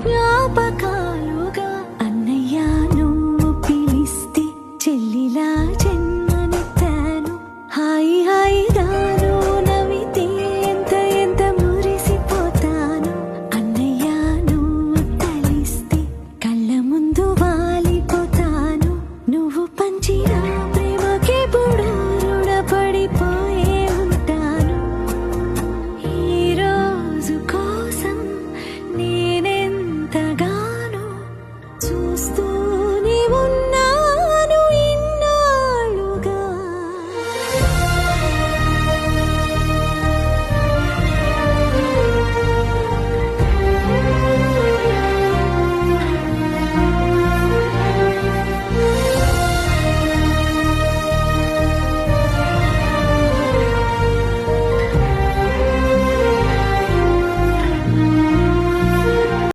జ్ఞాపకాలుగా అన్నయ్య నువ్వు పిలిస్తే చెల్లిలా జన్మనెత్తాను. హాయి హాయిగాను నవ్వితే ఎంత ఎంత మురిసిపోతాను. అన్నయ్య నువ్వు తలిస్తే కళ్ళ ముందు వాలిపోతాను. నువ్వు పంచిన ప్రేమకెప్పుడు రుణపడిపోయే ఉంటాను. ఈ రోజు కోసం నేనెంతగా